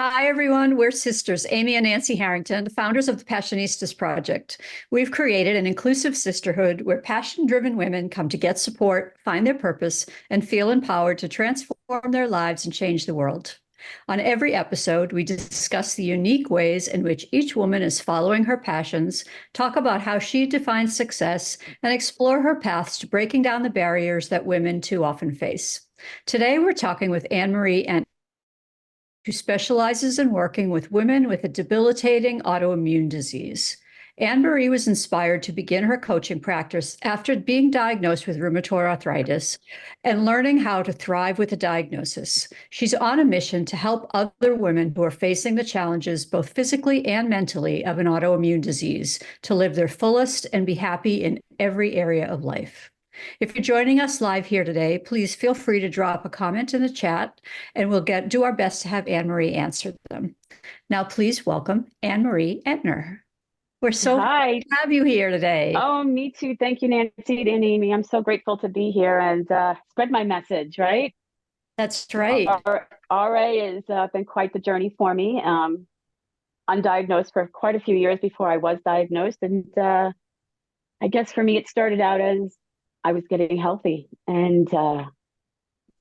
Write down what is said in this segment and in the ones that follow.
Hi, everyone. We're sisters, Amy and Nancy Harrington, the founders of the Passionistas Project. We've created an inclusive sisterhood where passion-driven women come to get support, find their purpose, and feel empowered to transform their lives and change the world. On every episode, we discuss the unique ways in which each woman is following her passions, talk about how she defines success, and explore her paths to breaking down the barriers that women too often face. Today, we're talking with Annmarie Entner, who specializes in working with women with a debilitating autoimmune disease. Annmarie was inspired to begin her coaching practice after being diagnosed with rheumatoid arthritis and learning how to thrive with the diagnosis. She's on a mission to help other women who are facing the challenges, both physically and mentally, of an autoimmune disease to live their fullest and be happy in every area of life. If you're joining us live here today, please feel free to drop a comment in the chat and we'll do our best to have Annmarie answer them. Now, please welcome Annmarie Entner. We're so Hi. happy to have you here today. Oh, me too. Thank you, Nancy and Amy. I'm so grateful to be here and spread my message, right? That's right. RA has been quite the journey for me. Undiagnosed for quite a few years before I was diagnosed. And I guess for me, it started out as I was getting healthy. And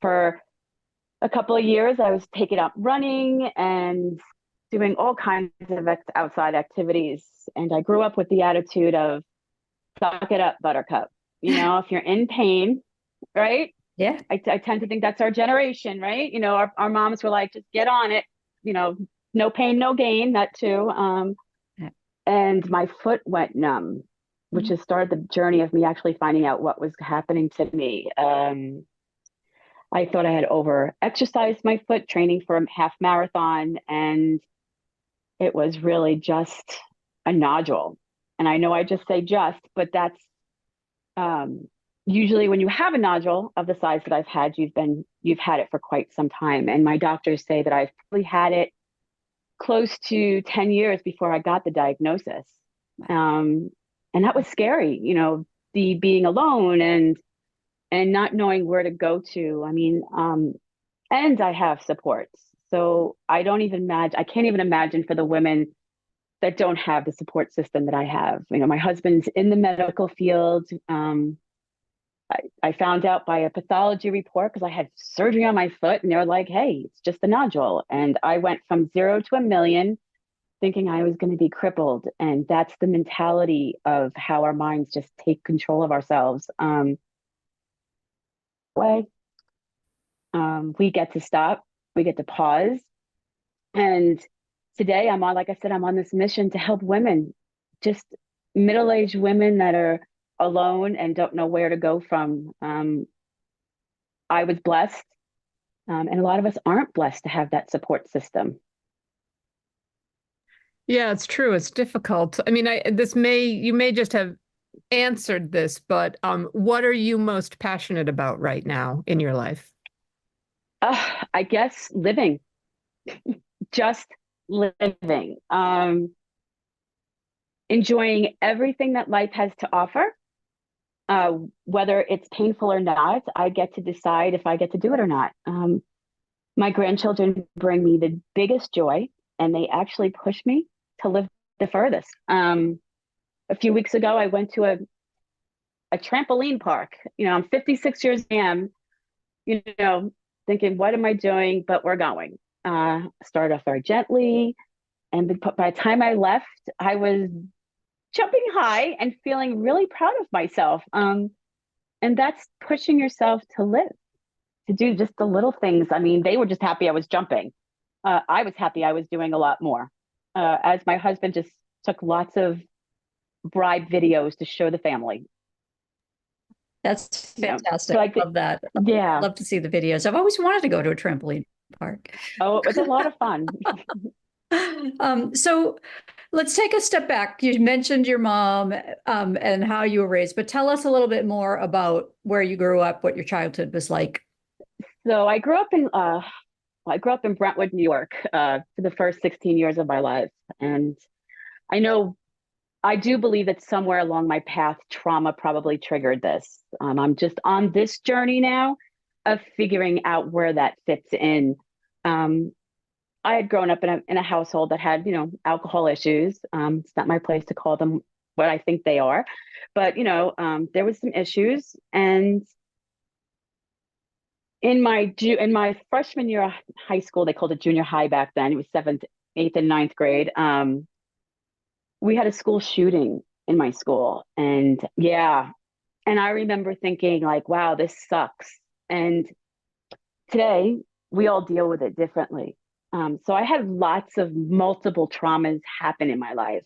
for a couple of years, I was taking up running and doing all kinds of outside activities. And I grew up with the attitude of suck it up, buttercup. You know, if you're in pain, right? Yeah. I tend to think that's our generation, right? You know, our moms were like, just get on it, you know, no pain, no gain, that too. And my foot went numb, which has started the journey of me actually finding out what was happening to me. I thought I had over exercised my foot training for a half marathon, and it was really just a nodule. And I know I just say just, but that's usually when you have a nodule of the size that I've had, you've had it for quite some time. And my doctors say that I've probably had it close to 10 years before I got the diagnosis. And that was scary, you know, the being alone and not knowing where to go to. I mean, and I have supports. So I can't even imagine for the women that don't have the support system that I have. You know, my husband's in the medical field. I found out by a pathology report because I had surgery on my foot and they were like, hey, it's just a nodule. And I went from 0 to 1,000,000 thinking I was going to be crippled. And that's the mentality of how our minds just take control of ourselves. We get to stop, we get to pause. And today like I said, I'm on this mission to help women, just middle-aged women that are alone and don't know where to go from. I was blessed, and a lot of us aren't blessed to have that support system. Yeah, it's true. It's difficult. I mean, you may just have answered this, but what are you most passionate about right now in your life? I guess living, just living, enjoying everything that life has to offer. Whether it's painful or not, I get to decide if I get to do it or not. My grandchildren bring me the biggest joy, and they actually push me to live the furthest. A few weeks ago, I went to a trampoline park. You know, I'm 56 years old, you know, thinking, what am I doing? But we're going. Started off very gently. And by the time I left, I was jumping high and feeling really proud of myself. And that's pushing yourself to live, to do just the little things. I mean, they were just happy I was jumping. I was happy I was doing a lot more. As my husband just took lots of bribe videos to show the family. That's fantastic. So I love that. Yeah. I'd love to see the videos. I've always wanted to go to a trampoline park. Oh, it was a lot of fun. So let's take a step back. You mentioned your mom and how you were raised, but tell us a little bit more about where you grew up, what your childhood was like. So I grew up in Brentwood, New York, for the first 16 years of my life. And I do believe that somewhere along my path, trauma probably triggered this. I'm just on this journey now of figuring out where that fits in. I had grown up in a household that had, alcohol issues. It's not my place to call them what I think they are, but there was some issues. And in my freshman year of high school, they called it junior high back then. It was seventh, eighth, and ninth grade. We had a school shooting in my school, and yeah, and I remember thinking like, wow, this sucks. And today we all deal with it differently. So I had lots of multiple traumas happen in my life.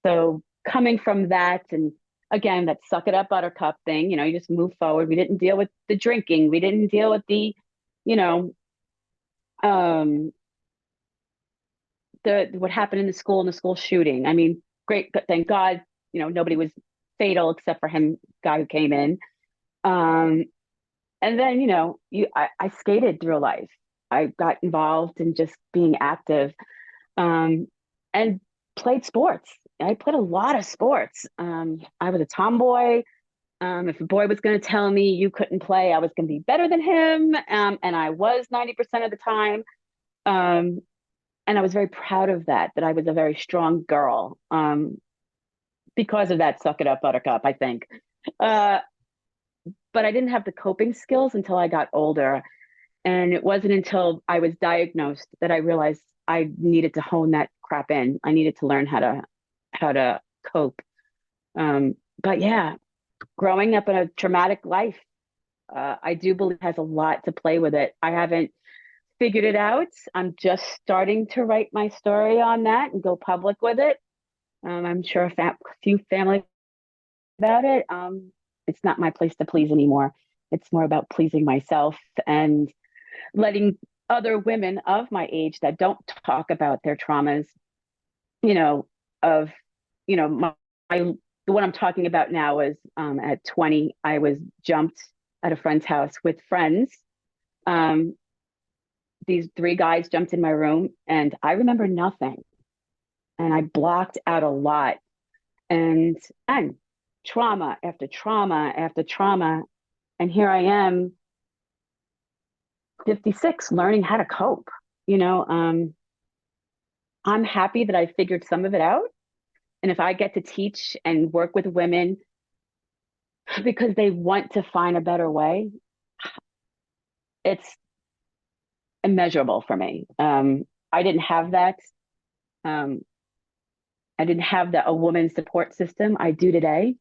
So coming from that, and again, that suck it up buttercup thing, you just move forward. We didn't deal with the drinking. We didn't deal with you know, um, what happened in the school and the school shooting. I mean, great, thank God, nobody was fatal except for him, guy who came in. And then, I skated through life. I got involved in just being active, and played sports. I played a lot of sports. I was a tomboy. If a boy was going to tell me you couldn't play, I was going to be better than him. And I was 90% of the time. And I was very proud of that I was a very strong girl, because of that suck it up buttercup, I think. But I didn't have the coping skills until I got older. And it wasn't until I was diagnosed that I realized I needed to hone that crap in. I needed to learn how to cope. But yeah, growing up in a traumatic life, I do believe has a lot to play with it. I haven't figured it out. I'm just starting to write my story on that and go public with it. I'm sure a few family about it. It's not my place to please anymore. It's more about pleasing myself and letting other women of my age that don't talk about their traumas, of, the one I'm talking about now is, at 20, I was jumped at a friend's house with friends. These three guys jumped in my room and I remember nothing. And I blocked out a lot. And trauma after trauma after trauma. And here I am, 56, learning how to cope. I'm happy that I figured some of it out. And if I get to teach and work with women because they want to find a better way, it's immeasurable for me. I didn't have that. I didn't have a woman's support system I do today.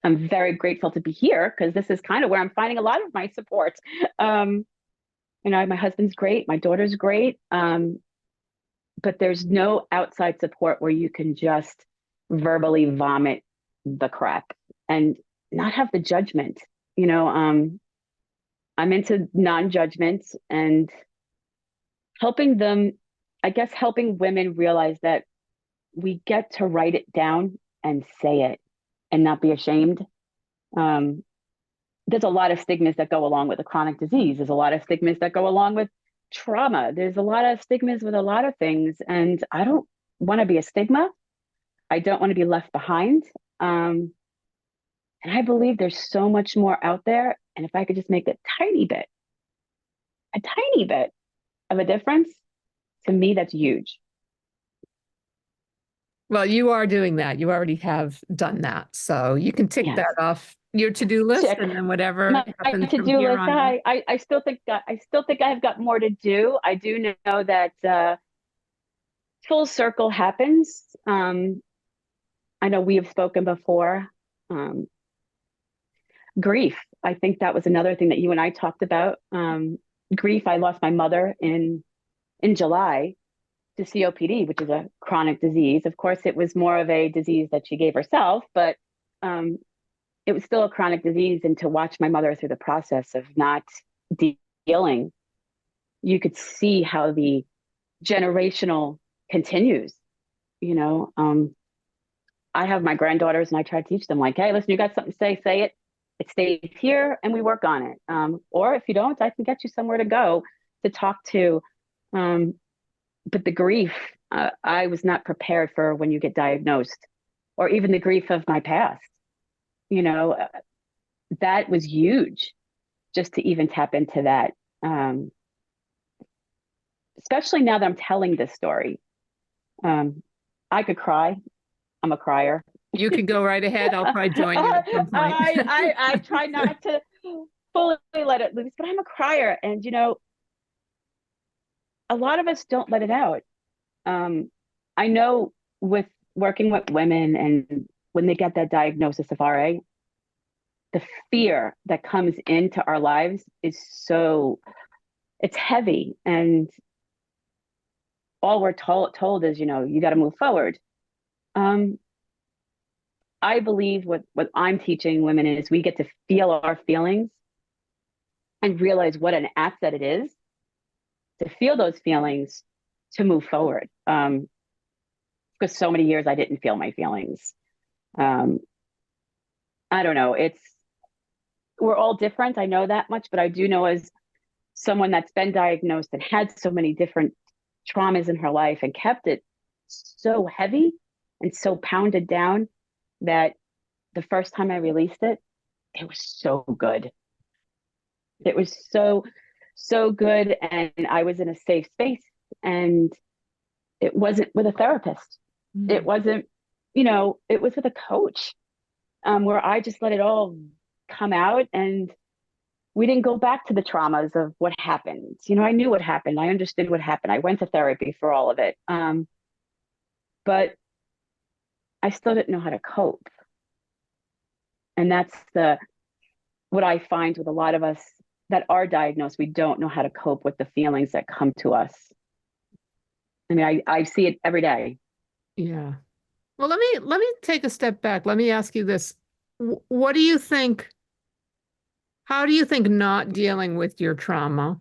I'm very grateful to be here because this is kind of where I'm finding a lot of my support. My husband's great, my daughter's great, but there's no outside support where you can just verbally vomit the crap and not have the judgment. I'm into non-judgment and helping them, I guess, helping women realize that we get to write it down and say it and not be ashamed. There's a lot of stigmas that go along with a chronic disease. There's a lot of stigmas that go along with trauma. There's a lot of stigmas with a lot of things. And I don't want to be a stigma. I don't want to be left behind. And I believe there's so much more out there. And if I could just make a tiny bit of a difference, to me, that's huge. Well, you are doing that. You already have done that. So you can tick that off your to-do list. Check. And then whatever My happens from to-do here list, on out. I still think I've got more to do. I do know that full circle happens. I know we have spoken before. Grief. I think that was another thing that you and I talked about. Grief. I lost my mother in July to COPD, which is a chronic disease. Of course, it was more of a disease that she gave herself, but it was still a chronic disease. And to watch my mother through the process of not dealing, you could see how the generational continues. I have my granddaughters and I try to teach them like, hey, listen, you got something to say it. It stays here and we work on it. Or if you don't, I can get you somewhere to go to talk to. But the grief, I was not prepared for when you get diagnosed, or even the grief of my past. That was huge just to even tap into that. especially now that I'm telling this story. I could cry. I'm a crier. You can go right ahead. I'll probably join you at some point. I try not to fully let it loose, but I'm a crier. And, a lot of us don't let it out. I know with working with women and when they get that diagnosis of RA, the fear that comes into our lives is it's heavy. And all we're told is, you got to move forward. I believe what I'm teaching women is we get to feel our feelings and realize what an asset it is to feel those feelings to move forward. Because so many years I didn't feel my feelings. I don't know. We're all different. I know that much, but I do know as someone that's been diagnosed and had so many different traumas in her life and kept it so heavy and so pounded down that the first time I released it, it was so good. It was so, so good. And I was in a safe space, and it wasn't with a therapist. Mm-hmm. It wasn't, it was with a coach, where I just let it all come out, and we didn't go back to the traumas of what happened. I knew what happened. I understood what happened. I went to therapy for all of it. But I still didn't know how to cope. And that's what I find with a lot of us that are diagnosed. We don't know how to cope with the feelings that come to us. I mean, I see it every day. Yeah. Well, let me take a step back. Let me ask you this. What do you think, how do you think not dealing with your trauma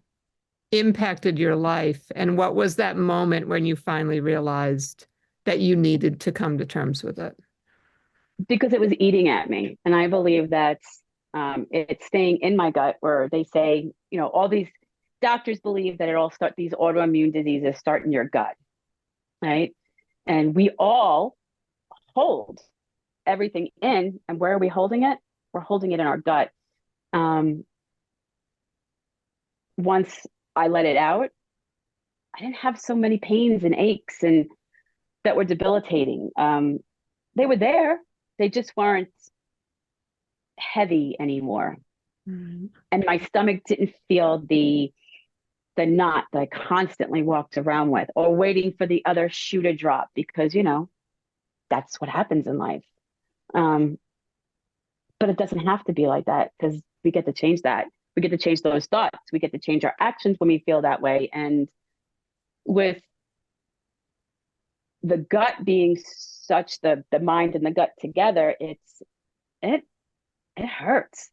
impacted your life? And what was that moment when you finally realized that you needed to come to terms with it? Because it was eating at me. And I believe that it's staying in my gut, where they say, all these doctors believe that these autoimmune diseases start in your gut, right? And we all hold everything in. And where are we holding it? We're holding it in our gut. Once I let it out, I didn't have so many pains and aches and that were debilitating. They were there. They just weren't heavy anymore. Mm-hmm. And my stomach didn't feel the knot that I constantly walked around with, or waiting for the other shoe to drop, because, that's what happens in life. But it doesn't have to be like that, because we get to change that. We get to change those thoughts. We get to change our actions when we feel that way. And with the gut being such, the mind and the gut together, it hurts.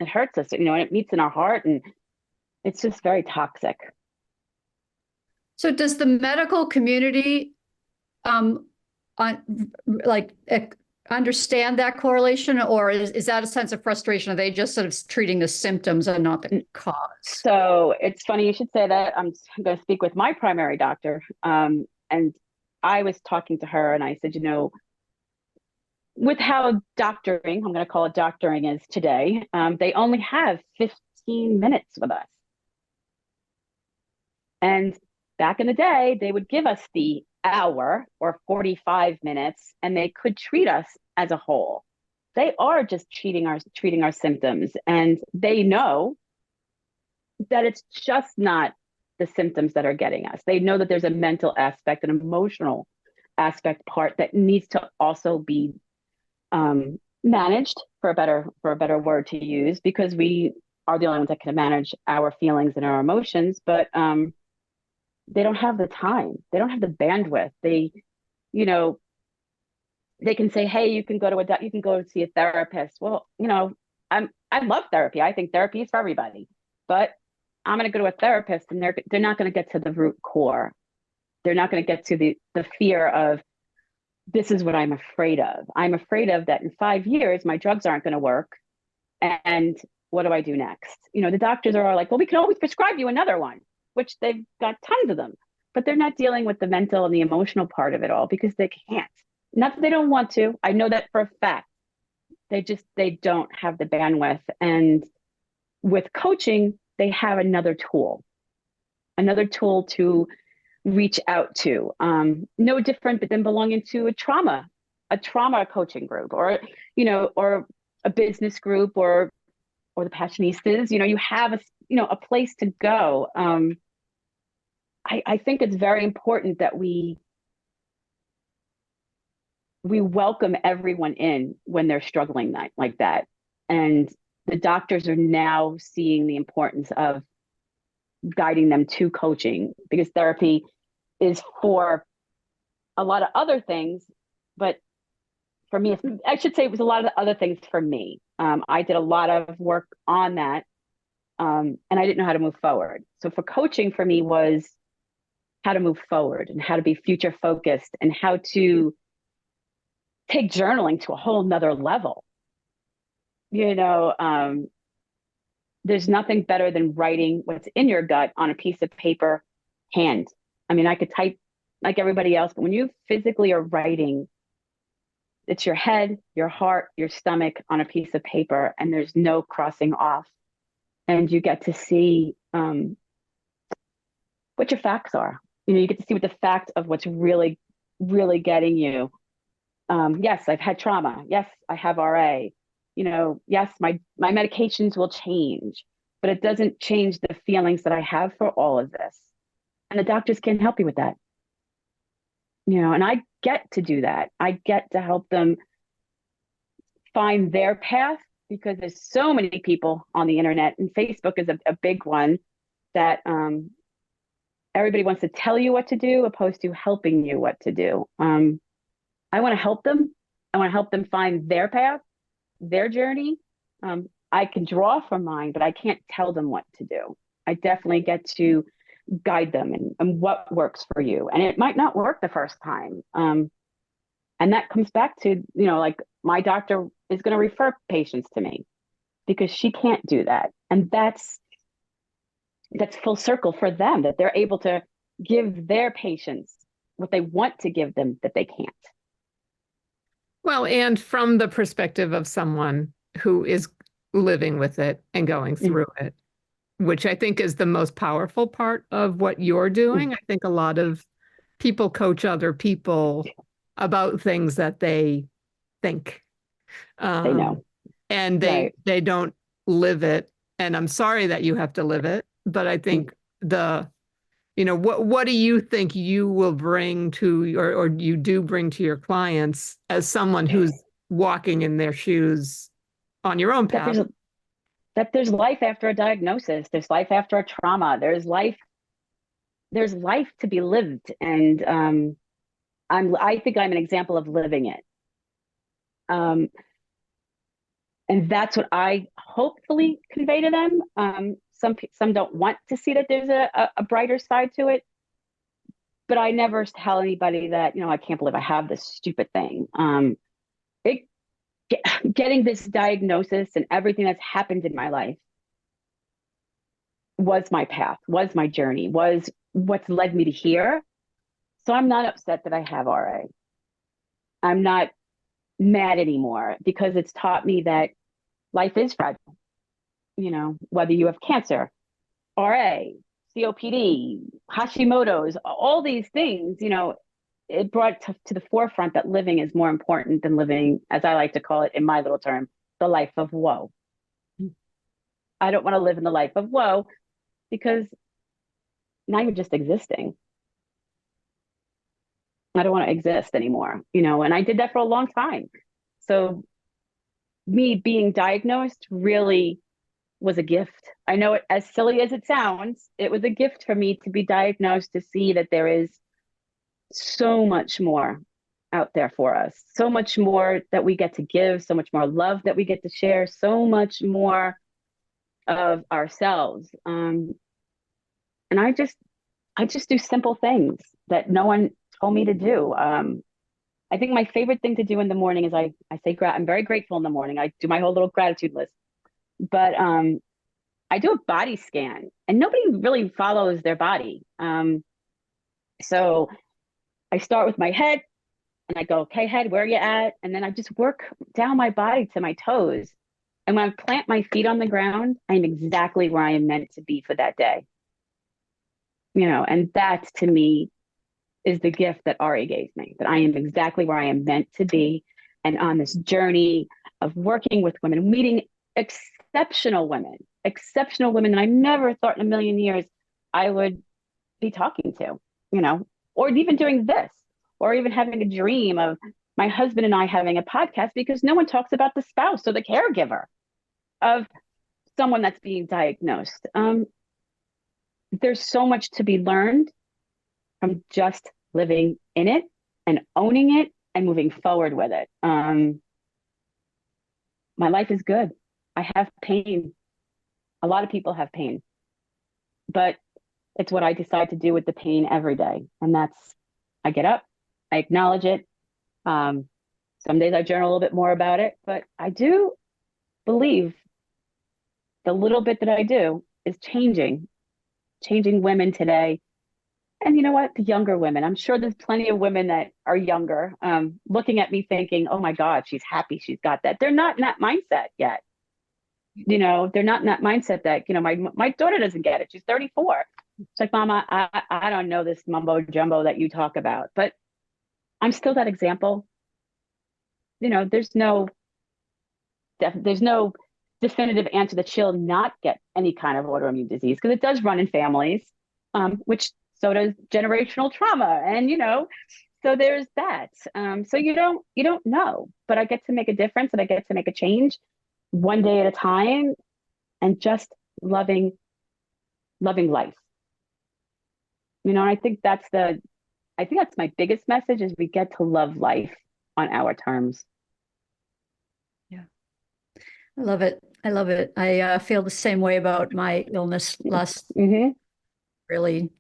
It hurts us, and it meets in our heart, and it's just very toxic. So does the medical community understand that correlation, or is that a sense of frustration? Are they just sort of treating the symptoms and not the cause? So it's funny you should say that. I'm going to speak with my primary doctor. And I was talking to her, and I said, with how doctoring, I'm going to call it doctoring, is today, they only have 15 minutes with us. And back in the day, they would give us the hour or 45 minutes, and they could treat us as a whole. They are just treating our symptoms, and they know that it's just not the symptoms that are getting us. They know that there's a mental aspect, an emotional aspect part that needs to also be managed, for a better word to use, because we are the only ones that can manage our feelings and our emotions. But they don't have the time. They don't have the bandwidth. They can say, hey, you can go see a therapist. Well, I love therapy. I think therapy is for everybody, but I'm going to go to a therapist, and they're not going to get to the root core. They're not going to get to the fear of, this is what I'm afraid of. I'm afraid of that in 5 years, my drugs aren't going to work. And what do I do next? The doctors are all like, well, we can always prescribe you another one, which they've got tons of them, but they're not dealing with the mental and the emotional part of it all, because they can't. Not that they don't want to. I know that for a fact. They don't have the bandwidth. And with coaching, they have another tool. another tool to reach out to. No different than belonging to a trauma coaching group, or, or a business group, or the Passionistas. You have a place to go. I think it's very important that we welcome everyone in when they're struggling like that. And the doctors are now seeing the importance of guiding them to coaching, because therapy is for a lot of other things. But for me, I should say it was a lot of the other things for me. I did a lot of work on that, and I didn't know how to move forward. So for coaching for me was how to move forward and how to be future focused and how to take journaling to a whole nother level. There's nothing better than writing what's in your gut on a piece of paper, hand. I mean, I could type like everybody else, but when you physically are writing, it's your head, your heart, your stomach on a piece of paper, and there's no crossing off. And you get to see what your facts are. You get to see what the fact of what's really, really getting you. Yes, I've had trauma. Yes, I have RA. Yes, my medications will change, but it doesn't change the feelings that I have for all of this. And the doctors can't help you with that. And I get to do that. I get to help them find their path, because there's so many people on the internet, and Facebook is a big one, that everybody wants to tell you what to do opposed to helping you what to do. I want to help them. I want to help them find their path, their journey. I can draw from mine, but I can't tell them what to do. I definitely get to guide them and what works for you. And it might not work the first time. And that comes back to, like my doctor is going to refer patients to me because she can't do that. And that's full circle for them, that they're able to give their patients what they want to give them that they can't. Well, and from the perspective of someone who is living with it and going through it, which I think is the most powerful part of what you're doing. I think a lot of people coach other people about things that they think. They know. And they don't live it. And I'm sorry that you have to live it. But I think what do you think you will bring to, or you do bring to your clients as someone who's walking in their shoes on your own path? That there's life after a diagnosis. There's life after a trauma. There's life to be lived. And I think I'm an example of living it. And that's what I hopefully convey to them. Some don't want to see that there's a brighter side to it, but I never tell anybody that, I can't believe I have this stupid thing. Getting this diagnosis and everything that's happened in my life was my path, was my journey, was what's led me to here. So I'm not upset that I have RA. I'm not mad anymore, because it's taught me that life is fragile. Whether you have cancer, RA, COPD, Hashimoto's, all these things, it brought to the forefront that living is more important than living, as I like to call it in my little term, the life of woe. I don't want to live in the life of woe, because now you're just existing. I don't want to exist anymore, and I did that for a long time. So me being diagnosed really was a gift. I know it, as silly as it sounds, it was a gift for me to be diagnosed, to see that there is so much more out there for us, so much more that we get to give, so much more love that we get to share, so much more of ourselves. And I just do simple things that no one told me to do. I think my favorite thing to do in the morning is I say, I'm very grateful in the morning. I do my whole little gratitude list, but I do a body scan, and nobody really follows their body. So I start with my head, and I go, okay, head, where are you at? And then I just work down my body to my toes. And when I plant my feet on the ground, I'm exactly where I am meant to be for that day. and that to me is the gift that Ari gave me, that I am exactly where I am meant to be. And on this journey of working with women, meeting exceptional women that I never thought in a million years I would be talking to, or even doing this, or even having a dream of my husband and I having a podcast, because no one talks about the spouse or the caregiver of someone that's being diagnosed. There's so much to be learned from just living in it and owning it and moving forward with it. My life is good. I have pain. A lot of people have pain, but it's what I decide to do with the pain every day. And that's, I get up, I acknowledge it. Some days I journal a little bit more about it, but I do believe the little bit that I do is changing women today. And you know what? The younger women, I'm sure there's plenty of women that are younger, looking at me thinking, oh my God, she's happy she's got that. They're not in that mindset yet. They're not in that mindset that, my daughter doesn't get it. She's 34. It's like, Mama, I don't know this mumbo jumbo that you talk about, but I'm still that example. There's no definitive answer that she'll not get any kind of autoimmune disease, because it does run in families, which so does generational trauma. And, so there's that. So you don't know, but I get to make a difference, and I get to make a change one day at a time, and just loving life. I think that's my biggest message, is we get to love life on our terms. Yeah. I love it. I feel the same way about my illness last, really,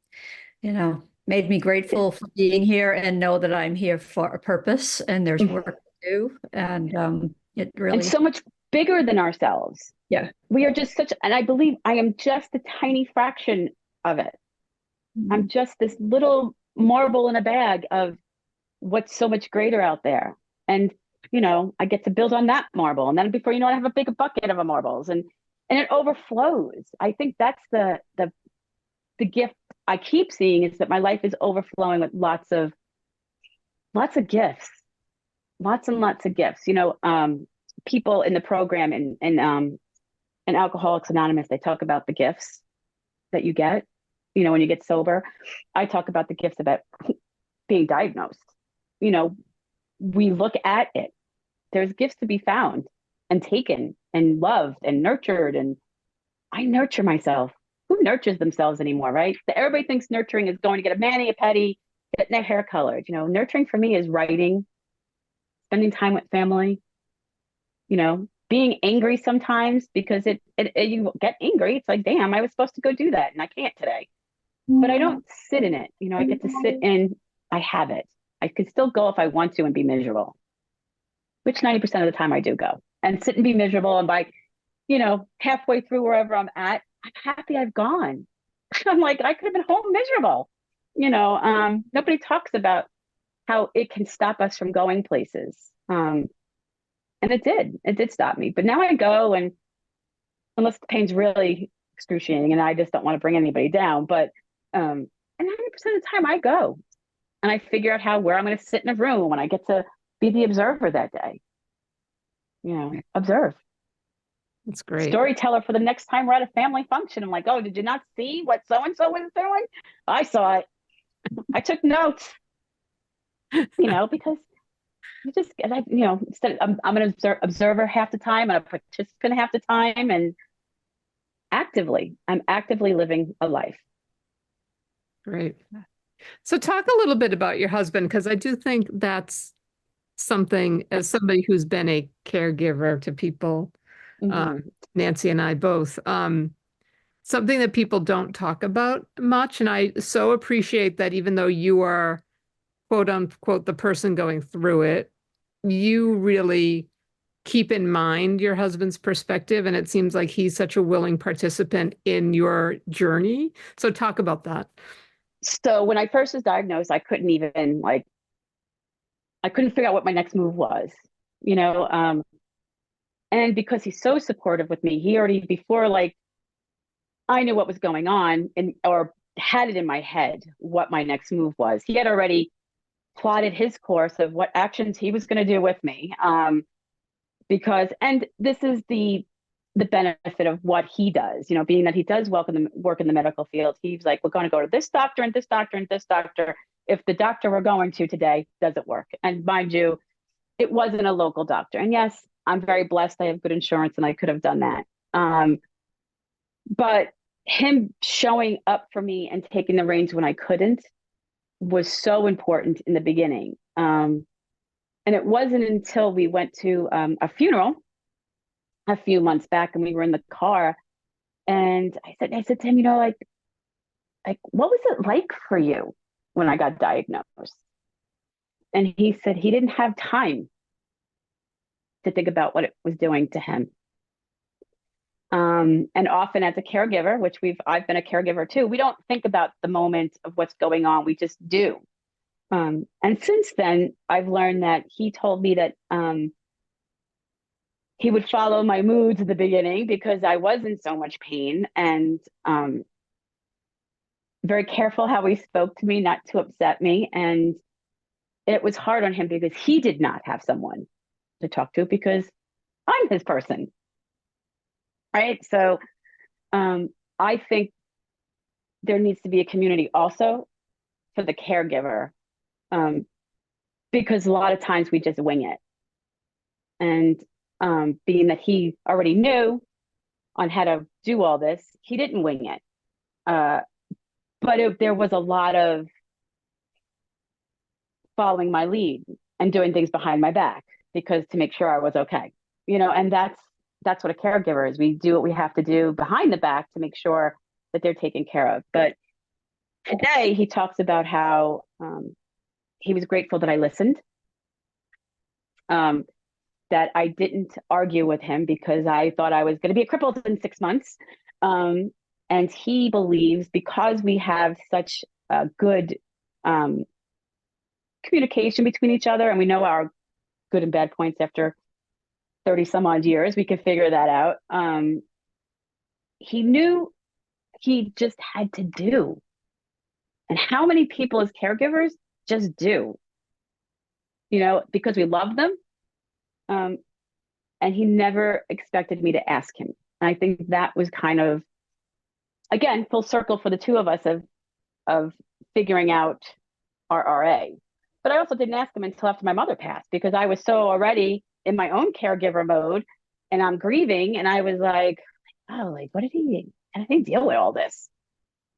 made me grateful for being here and know that I'm here for a purpose, and there's work to do. And it really, and so much bigger than ourselves. Yeah. We are just and I believe I am just a tiny fraction of it. I'm just this little marble in a bag of what's so much greater out there. And, I get to build on that marble. And then before you know it, I have a big bucket of marbles, and it overflows. I think that's the gift I keep seeing, is that my life is overflowing with lots of gifts, lots and lots of gifts. People in the program in Alcoholics Anonymous, they talk about the gifts that you get, when you get sober. I talk about the gifts about being diagnosed. We look at it. There's gifts to be found and taken and loved and nurtured. And I nurture myself. Who nurtures themselves anymore, right? Everybody thinks nurturing is going to get a mani, a pedi, getting their hair colored. Nurturing for me is writing, spending time with family, being angry sometimes, because you get angry. It's like, damn, I was supposed to go do that and I can't today. But I don't sit in it. I get to sit in, I have it. I could still go if I want to and be miserable, which 90% of the time I do go and sit and be miserable. And by, halfway through wherever I'm at, I'm happy I've gone. I'm like, I could have been home miserable. Nobody talks about how it can stop us from going places. And it did stop me. But now I go, and unless the pain's really excruciating and I just don't want to bring anybody down, but and 90% of the time I go and I figure out where I'm going to sit in a room, and I get to be the observer that day. Observe. That's great. Storyteller for the next time we're at a family function. I'm like, oh, did you not see what so-and-so was doing? I saw it. I took notes, because you just, instead I'm an observer half the time and a participant half the time, and I'm actively living a life. Great. So talk a little bit about your husband, because I do think that's something, as somebody who's been a caregiver to people, Nancy and I both, something that people don't talk about much. And I so appreciate that, even though you are, quote unquote, the person going through it, you really keep in mind your husband's perspective. And it seems like he's such a willing participant in your journey. So talk about that. So when I first was diagnosed, I couldn't figure out what my next move was, and because he's so supportive with me, he already, before I knew what was going on, or had it in my head what my next move was. He had already plotted his course of what actions he was going to do with me. And this is the benefit of what he does, being that he does work in the medical field. He's like, we're going to go to this doctor and this doctor and this doctor. If the doctor we're going to today doesn't work. And mind you, it wasn't a local doctor. And yes, I'm very blessed. I have good insurance and I could have done that. But him showing up for me and taking the reins when I couldn't was so important in the beginning. And it wasn't until we went to a funeral a few months back and we were in the car and I said to him, like what was it like for you when I got diagnosed? And he said he didn't have time to think about what it was doing to him. And often as a caregiver, which I've been a caregiver too, we don't think about the moment of what's going on. We just do. And since then, I've learned that he told me that he would follow my moods at the beginning because I was in so much pain, and very careful how he spoke to me, not to upset me. And it was hard on him because he did not have someone to talk to because I'm his person. Right. So I think there needs to be a community also for the caregiver, because a lot of times we just wing it. And being that he already knew on how to do all this, he didn't wing it. But there was a lot of following my lead and doing things behind my back because to make sure I was okay, and that's what a caregiver is. We do what we have to do behind the back to make sure that they're taken care of. But today he talks about how he was grateful that I listened, that I didn't argue with him because I thought I was going to be crippled in 6 months. And he believes because we have such a good communication between each other and we know our good and bad points after 30 some odd years, we can figure that out. He knew he just had to do. And how many people as caregivers just do, because we love them. And he never expected me to ask him. And I think that was kind of, again, full circle for the two of us of figuring out our RA. But I also didn't ask him until after my mother passed because I was so already in my own caregiver mode and I'm grieving. And I was like, oh, what did he deal with all this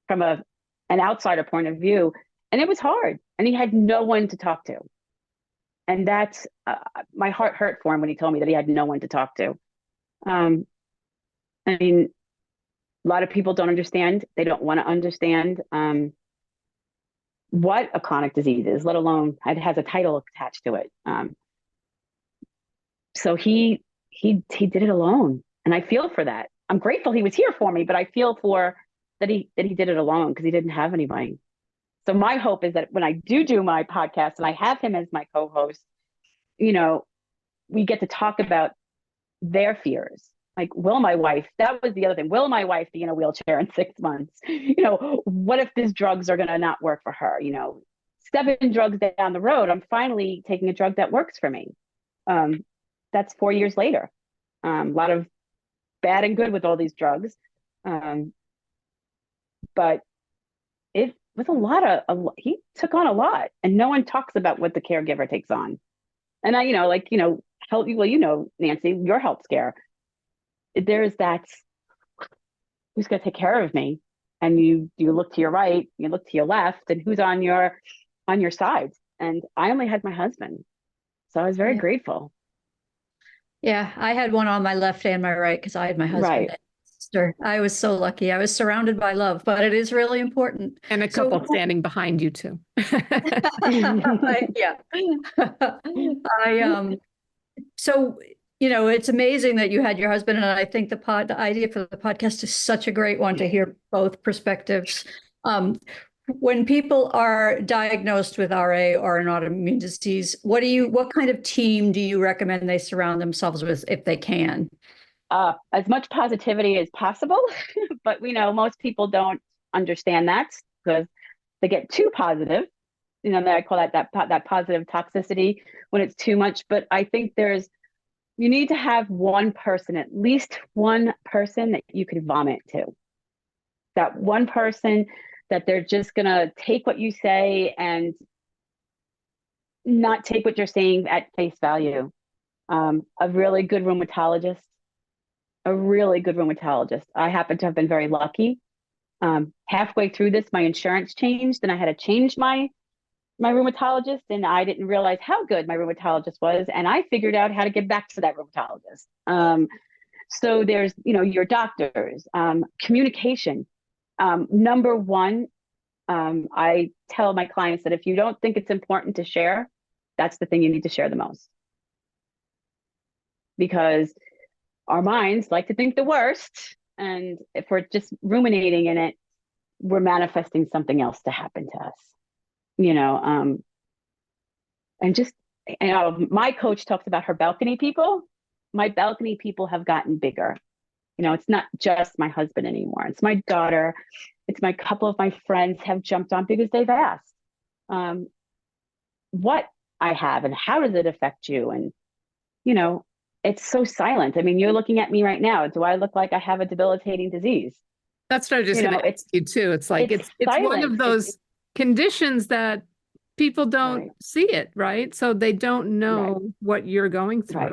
from an outsider point of view? And it was hard. And he had no one to talk to. And that's, my heart hurt for him when he told me that he had no one to talk to. I mean, a lot of people don't understand. They don't want to understand what a chronic disease is, let alone it has a title attached to it. So he did it alone. And I feel for that. I'm grateful he was here for me, but I feel for that he did it alone because he didn't have anybody. So my hope is that when I do my podcast and I have him as my co-host, we get to talk about their fears. Like, will my wife, that was the other thing, will my wife be in a wheelchair in 6 months? What if these drugs are going to not work for her? 7 drugs down the road, I'm finally taking a drug that works for me. That's 4 years later. A lot of bad and good with all these drugs. But it was he took on a lot, and no one talks about what the caregiver takes on. And I, help you. Well, Nancy, your health scare. There's that, who's going to take care of me? And you look to your right, you look to your left, and who's on your side? And I only had my husband. So I was very grateful. Yeah, I had one on my left and my right because I had my husband. Right. And sister. I was so lucky. I was surrounded by love, but it is really important. And a couple standing behind you too. Yeah. So, it's amazing that you had your husband, and I think the idea for the podcast is such a great one to hear both perspectives. When people are diagnosed with RA or an autoimmune disease, what kind of team do you recommend they surround themselves with if they can? As much positivity as possible, but we know most people don't understand that. because they get too positive. I call that positive toxicity when it's too much. But I think you need to have one person, at least one person that you can vomit to. That one person that they're just going to take what you say and not take what you're saying at face value. A really good rheumatologist, I happen to have been very lucky. Halfway through this, my insurance changed and I had to change my rheumatologist, and I didn't realize how good my rheumatologist was. And I figured out how to get back to that rheumatologist. So there's, your doctors, communication. Number one, I tell my clients that if you don't think it's important to share, that's the thing you need to share the most. Because our minds like to think the worst. And if we're just ruminating in it, we're manifesting something else to happen to us. And just, my coach talks about her balcony people. My balcony people have gotten bigger. It's not just my husband anymore. It's my daughter. It's my couple of my friends have jumped on because they've asked what I have and how does it affect you? And, it's so silent. I mean, you're looking at me right now. Do I look like I have a debilitating disease? That's what I was just going to ask you too. It's like, it's one of those conditions that people don't see it, right? So they don't know what you're going through.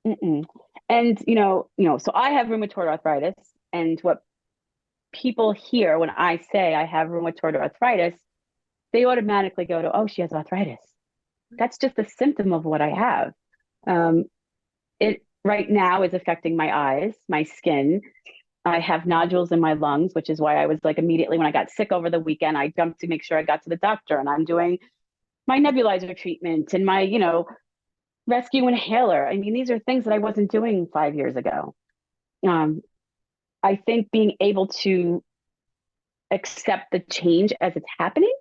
Right. And, so I have rheumatoid arthritis, and what people hear when I say I have rheumatoid arthritis, they automatically go to, oh, she has arthritis. That's just a symptom of what I have. It right now is affecting my eyes, my skin. I have nodules in my lungs, which is why I was like, immediately when I got sick over the weekend, I jumped to make sure I got to the doctor, and I'm doing my nebulizer treatment and my, rescue inhaler. I mean, these are things that I wasn't doing 5 years ago. I think being able to accept the change as it's happening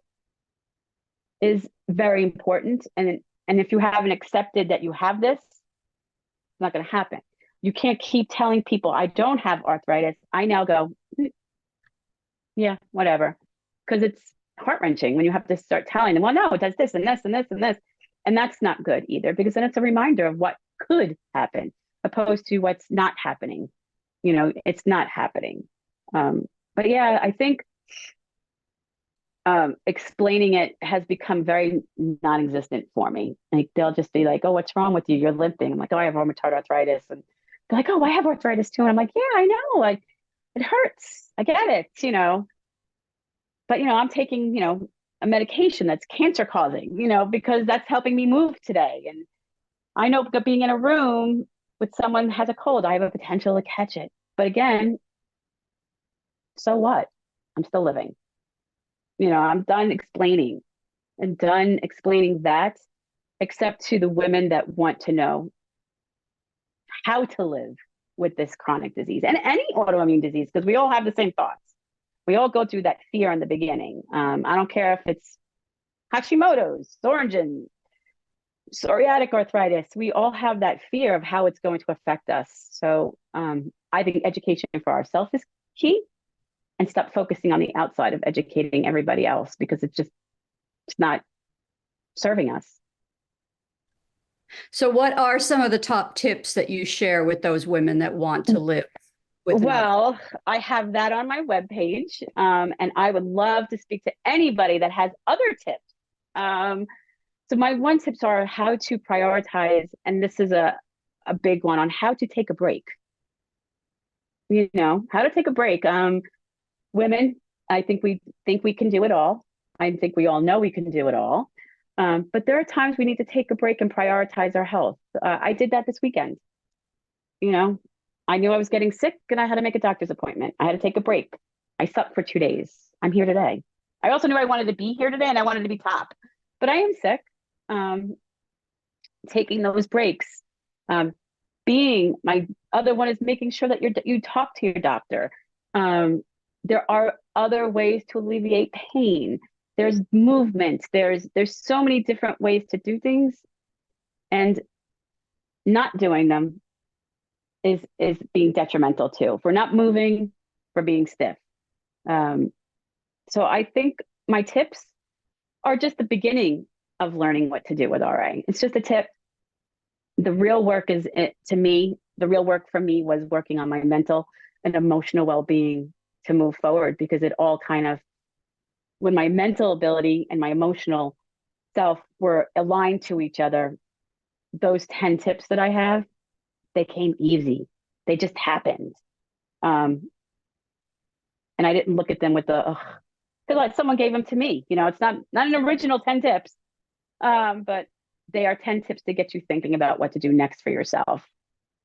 is very important. And if you haven't accepted that you have this, it's not going to happen. You can't keep telling people I don't have arthritis. I now go, yeah, whatever. Because it's heart-wrenching when you have to start telling them, well, no, it does this and this and this and this. And that's not good either, because then it's a reminder of what could happen opposed to what's not happening. It's not happening. But yeah, I think explaining it has become very non-existent for me. Like, they'll just be like, oh, what's wrong with you? You're limping. I'm like, oh, I have rheumatoid arthritis. And they're like, oh, I have arthritis too. And I'm like, yeah, I know. Like, it hurts. I get it, But, I'm taking, a medication that's cancer causing, because that's helping me move today. And I know that being in a room with someone who has a cold, I have a potential to catch it. But again, so what? I'm still living. I'm done explaining that, except to the women that want to know how to live with this chronic disease and any autoimmune disease, because we all have the same thoughts. We all go through that fear in the beginning. I don't care if it's Hashimoto's, Sjögren's, psoriatic arthritis. We all have that fear of how it's going to affect us. So I think education for ourselves is key, and stop focusing on the outside of educating everybody else, because it's not serving us. So what are some of the top tips that you share with those women that want to live? Well, I have that on my webpage, and I would love to speak to anybody that has other tips. So my one tips are how to prioritize, and this is a big one, on how to take a break. How to take a break. Women, I think we can do it all. I think we all know we can do it all. But there are times we need to take a break and prioritize our health. I did that this weekend. I knew I was getting sick and I had to make a doctor's appointment. I had to take a break. I slept for 2 days. I'm here today. I also knew I wanted to be here today and I wanted to be top, but I am sick. Taking those breaks. My other one is making sure that you talk to your doctor. There are other ways to alleviate pain. There's movement. There's so many different ways to do things, and not doing them is being detrimental too. If we're not moving, we're being stiff. So I think my tips are just the beginning of learning what to do with RA. It's just a tip. The real work is, to me, the real work for me was working on my mental and emotional well-being to move forward, because it all kind of, when my mental ability and my emotional self were aligned to each other, those 10 tips that I have, they came easy. They just happened. And I didn't look at them with the, feel like someone gave them to me. It's not an original 10 tips, but they are 10 tips to get you thinking about what to do next for yourself.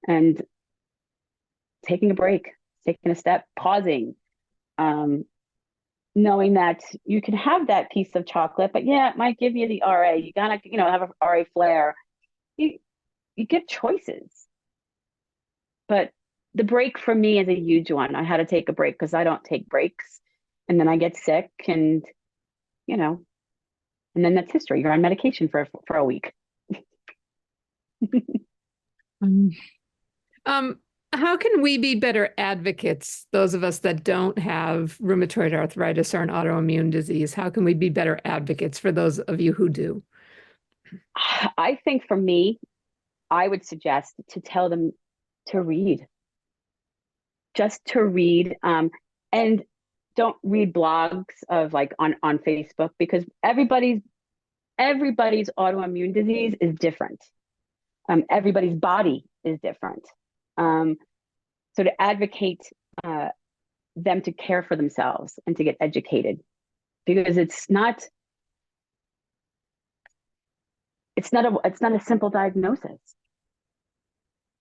And taking a break, taking a step, pausing, knowing that you can have that piece of chocolate, but yeah, it might give you the RA. You gotta, have a RA flare. You get choices. But the break for me is a huge one. I had to take a break because I don't take breaks. And then I get sick, and, and then that's history. You're on medication for a week. How can we be better advocates, those of us that don't have rheumatoid arthritis or an autoimmune disease? How can we be better advocates for those of you who do? I think for me, I would suggest to tell them to read. Just to read, and don't read blogs of like on Facebook, because everybody's autoimmune disease is different. Everybody's body is different. So to advocate them to care for themselves and to get educated, because it's not a simple diagnosis.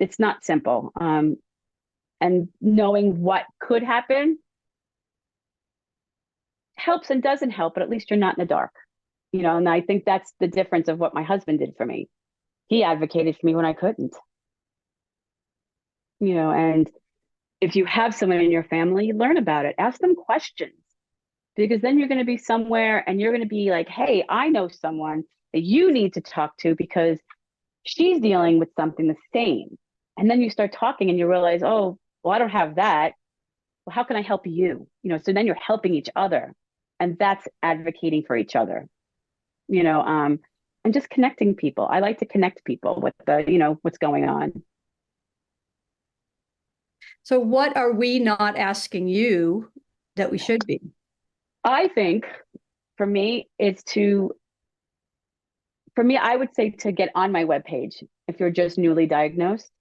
It's not simple. And knowing what could happen helps and doesn't help, but at least you're not in the dark, and I think that's the difference of what my husband did for me. He advocated for me when I couldn't, and if you have someone in your family, learn about it, ask them questions, because then you're going to be somewhere and you're going to be like, hey, I know someone that you need to talk to because she's dealing with something the same. And then you start talking and you realize, oh, well, I don't have that. Well, how can I help you? So then you're helping each other, and that's advocating for each other, and just connecting people. I like to connect people with what's going on. So what are we not asking you that we should be? I think for me, I would say to get on my webpage if you're just newly diagnosed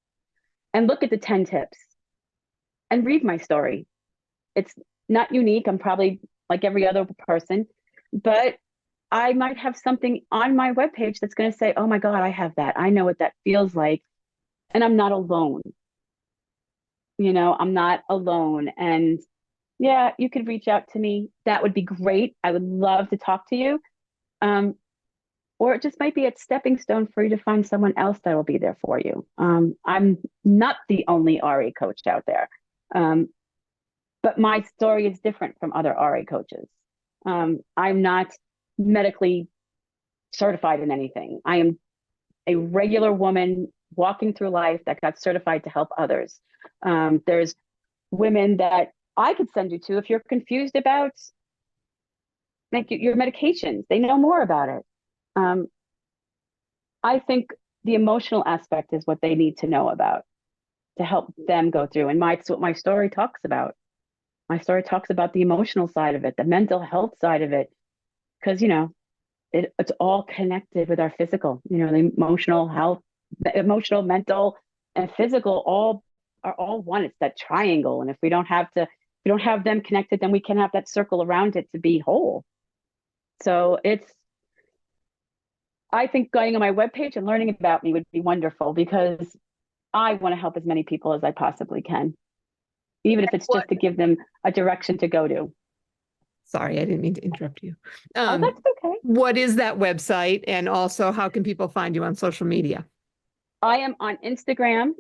and look at the 10 tips and read my story. It's not unique. I'm probably like every other person, but I might have something on my webpage that's going to say, oh my God, I have that. I know what that feels like. And I'm not alone. I'm not alone. And yeah, you could reach out to me. That would be great. I would love to talk to you. Or it just might be a stepping stone for you to find someone else that will be there for you. I'm not the only RA coach out there. But my story is different from other RA coaches. I'm not medically certified in anything. I am a regular woman walking through life that got certified to help others. There's women that I could send you to if you're confused about like your medications. They know more about it. I think the emotional aspect is what they need to know about to help them go through. And it's what my story talks about. My story talks about the emotional side of it, the mental health side of it, because, it's all connected with our physical, the emotional health, the emotional, mental, and physical are all one. It's that triangle. And if we don't have them connected, then we can have that circle around it to be whole. So I think going on my webpage and learning about me would be wonderful, because I want to help as many people as I possibly can, even if it's just to give them a direction to go to. Sorry, I didn't mean to interrupt you. Oh, that's okay. What is that website? And also, how can people find you on social media? I am on Instagram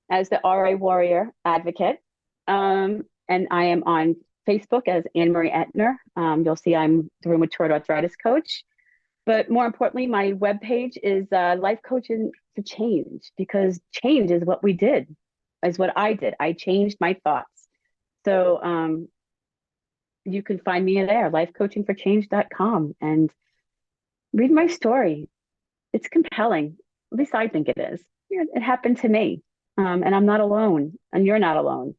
as the RA Warrior Advocate. And I am on Facebook as Annmarie Entner. You'll see I'm the rheumatoid arthritis coach. But more importantly, my webpage is Life Coaching for Change, because change is what we did, is what I did. I changed my thoughts. So you can find me there, lifecoachingforchange.com, and read my story. It's compelling. At least I think it is. Yeah, it happened to me. And I'm not alone, and you're not alone.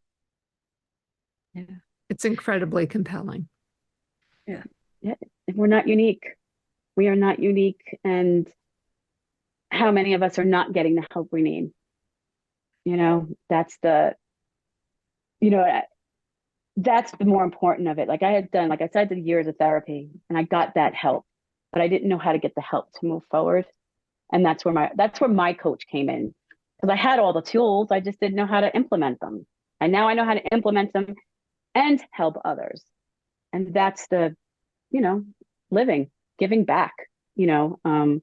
Yeah. It's incredibly compelling. Yeah. Yeah. We're not unique. We are not unique. And how many of us are not getting the help we need? That's that's the more important of it. Like I had done, like I said, I did years of therapy and I got that help, but I didn't know how to get the help to move forward. And that's where my coach came in, because I had all the tools. I just didn't know how to implement them. And now I know how to implement them and help others. And that's the, living, giving back, and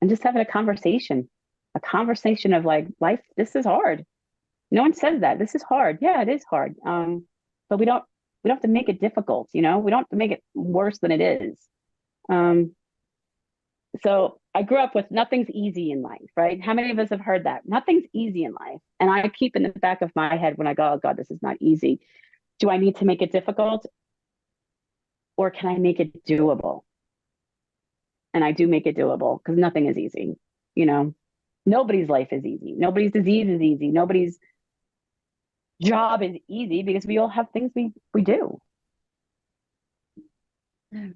just having a conversation of like, life, this is hard. No one says that. This is hard. Yeah, it is hard. But we don't have to make it difficult, we don't have to make it worse than it is. So I grew up with nothing's easy in life, right? How many of us have heard that? Nothing's easy in life. And I keep in the back of my head when I go, oh God, this is not easy. Do I need to make it difficult? Or can I make it doable? And I do make it doable, because nothing is easy. Nobody's life is easy. Nobody's disease is easy. Nobody's job is easy, because we all have things we do. Yeah.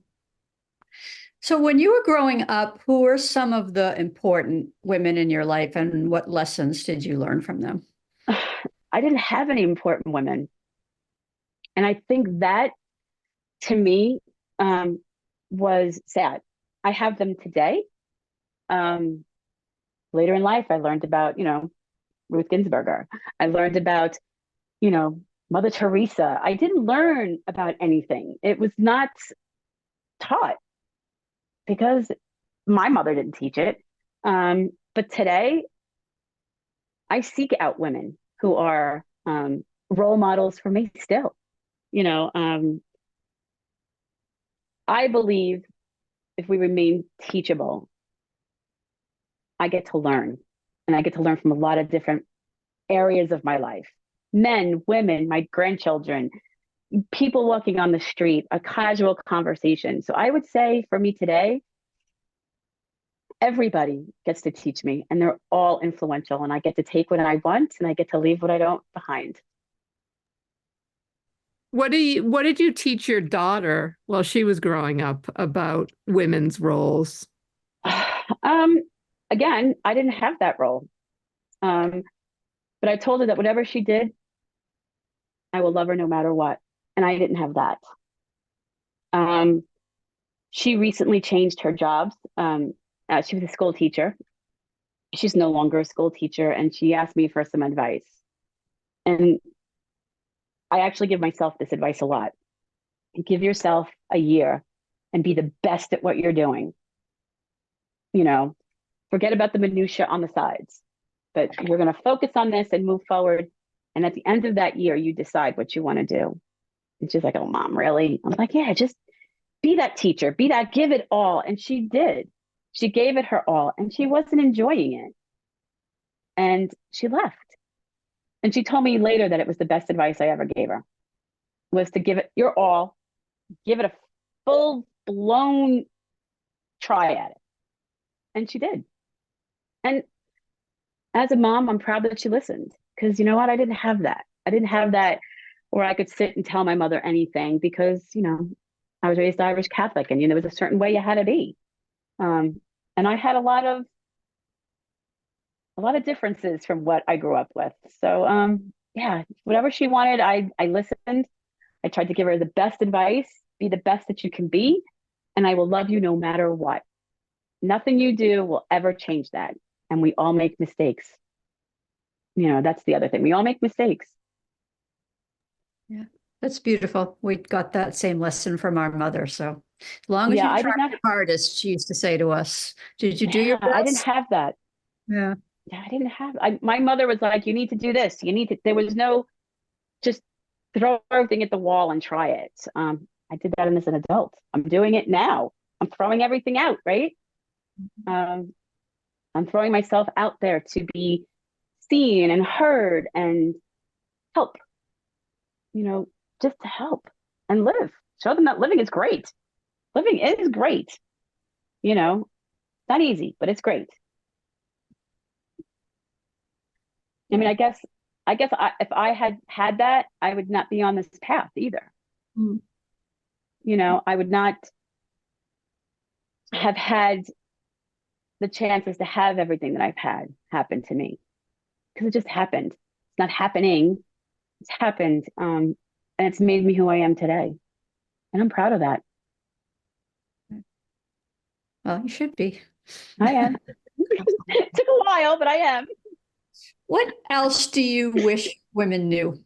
So when you were growing up, who were some of the important women in your life, and what lessons did you learn from them? I didn't have any important women. And I think that, to me, was sad. I have them today. Later in life, I learned about, Ruth Ginsburger. I learned about, Mother Teresa. I didn't learn about anything. It was not taught, because my mother didn't teach it. But today, I seek out women who are role models for me still. I believe if we remain teachable, I get to learn, and I get to learn from a lot of different areas of my life. Men, women, my grandchildren, people walking on the street, a casual conversation. So I would say for me today, everybody gets to teach me, and they're all influential, and I get to take what I want and I get to leave what I don't behind. What did you teach your daughter while she was growing up about women's roles? Again, I didn't have that role. But I told her that whatever she did, I will love her no matter what. And I didn't have that. She recently changed her jobs. She was a school teacher. She's no longer a school teacher, and she asked me for some advice. And I actually give myself this advice a lot. Give yourself a year and be the best at what you're doing. Forget about the minutia on the sides, but you're going to focus on this and move forward. And at the end of that year, you decide what you want to do. And she's like, oh, Mom, really? I'm like, yeah, just be that teacher, give it all. And she did. She gave it her all, and she wasn't enjoying it. And she left. And she told me later that it was the best advice I ever gave her, was to give it your all, give it a full blown try at it. And she did. And as a mom, I'm proud that she listened, because you know what? I didn't have that. I didn't have that where I could sit and tell my mother anything, because, I was raised Irish Catholic, and, there was a certain way you had to be. And I had a lot of differences from what I grew up with. So, yeah, whatever she wanted, I listened. I tried to give her the best advice, be the best that you can be, and I will love you no matter what. Nothing you do will ever change that. And we all make mistakes. That's the other thing. We all make mistakes. Yeah, that's beautiful. We got that same lesson from our mother. So as long as you try your hardest, she used to say to us. Did you do your best? I didn't have that. Yeah. Yeah, I didn't have. My mother was like, you need to do this. You need to. There was no just throw everything at the wall and try it. I did that as an adult. I'm doing it now. I'm throwing everything out, right? I'm throwing myself out there to be seen and heard and help, just to help. and live. Show them that living is great. Living is great. You know, it's not easy, but it's great. I mean, if I had had that, I would not be on this path either. Mm. You know, I would not have had the chances to have everything that I've had happen to me, because it just happened. It's not happening. It's happened. And it's made me who I am today. And I'm proud of that. Well, you should be. I am. It took a while, but I am. What else do you wish women knew?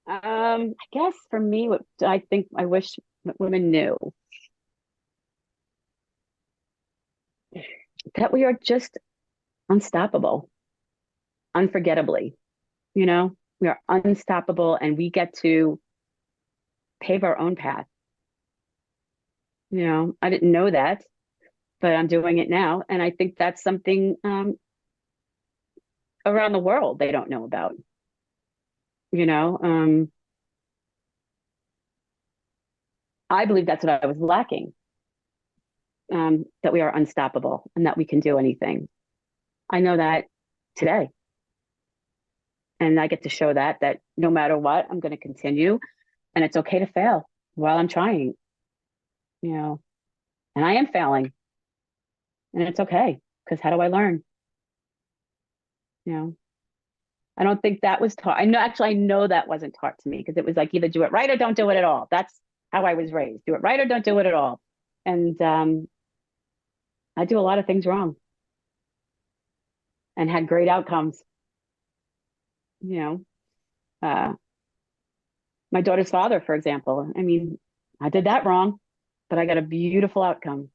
I guess for me, what I think I wish that women knew, that we are just unstoppable, unforgettably. You know, we are unstoppable, and we get to pave our own path. You know, I didn't know that, but I'm doing it now. And I think that's something around the world they don't know about. You know, I believe that's what I was lacking, that we are unstoppable and that we can do anything. I know that today. And I get to show that no matter what, I'm going to continue, and it's okay to fail while I'm trying, you know, and I am failing, and it's okay, because how do I learn? You know, I don't think that was taught. I know that wasn't taught to me, because it was like, either do it right or don't do it at all. That's how I was raised. Do it right or don't do it at all. And I do a lot of things wrong and had great outcomes. You know, my daughter's father, for example. I mean, I did that wrong, but I got a beautiful outcome.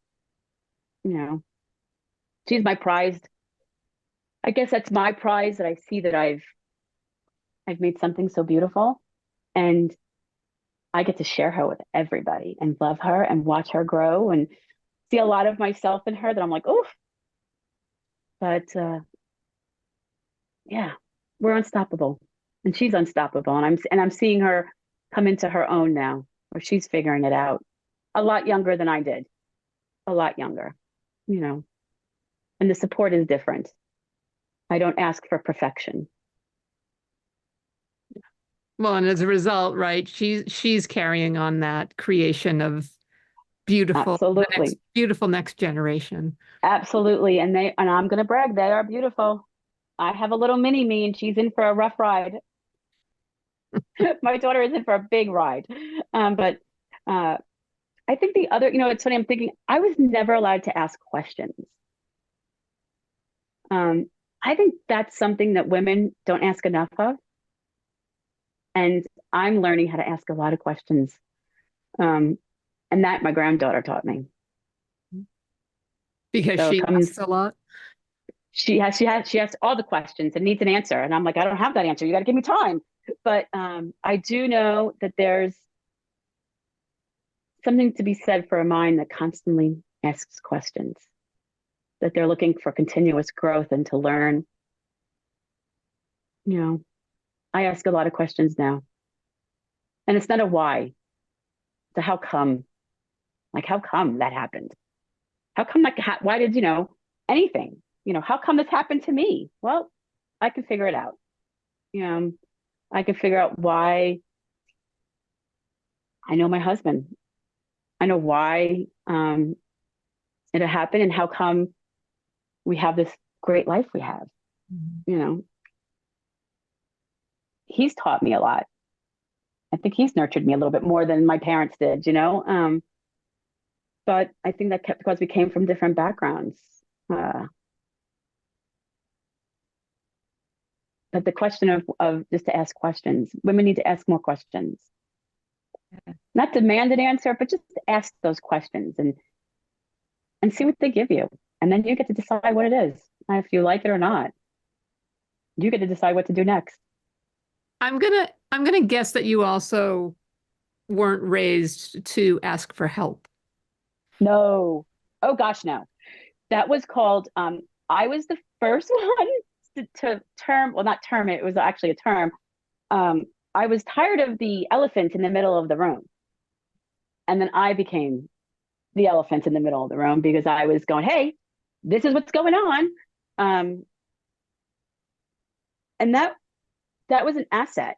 You know, she's my prized. I guess that's my prize, that I see that I've made something so beautiful, and I get to share her with everybody and love her and watch her grow and see a lot of myself in her that I'm like, oh, but yeah, we're unstoppable, and she's unstoppable. And I'm seeing her come into her own now, where she's figuring it out, a lot younger than I did, a lot younger, you know, and the support is different. I don't ask for perfection. Well, and as a result, right, she's carrying on that creation of Absolutely. Beautiful next generation. Absolutely. And I'm going to brag, they are beautiful. I have a little mini me, and she's in for a rough ride. My daughter is in for a big ride. But I think the other, you know, it's funny, I'm thinking, I was never allowed to ask questions. I think that's something that women don't ask enough of. And I'm learning how to ask a lot of questions. And that my granddaughter taught me. Because So she asks a lot. She has all the questions and needs an answer. And I'm like, I don't have that answer. You got to give me time. But I do know that there's something to be said for a mind that constantly asks questions, that they're looking for continuous growth and to learn. You know, I ask a lot of questions now. And it's not a why. It's a how come. Like, how come that happened? How come, like, why did, you know, anything? You know, how come this happened to me? Well, I can figure it out. You know, I can figure out why. I know my husband. I know why it happened, and how come we have this great life we have. Mm-hmm. You know, he's taught me a lot. I think he's nurtured me a little bit more than my parents did, you know. But I think that kept, because we came from different backgrounds. But the question of just to ask questions, women need to ask more questions. Not demand an answer, but just ask those questions and see what they give you. And then you get to decide what it is. If you like it or not, you get to decide what to do next. I'm gonna guess that you also weren't raised to ask for help. No. Oh gosh, no. That was called, I was the first one to term, well, not term it, was actually a term, I was tired of the elephant in the middle of the room. And then I became the elephant in the middle of the room because I was going, hey, this is what's going on. And that was an asset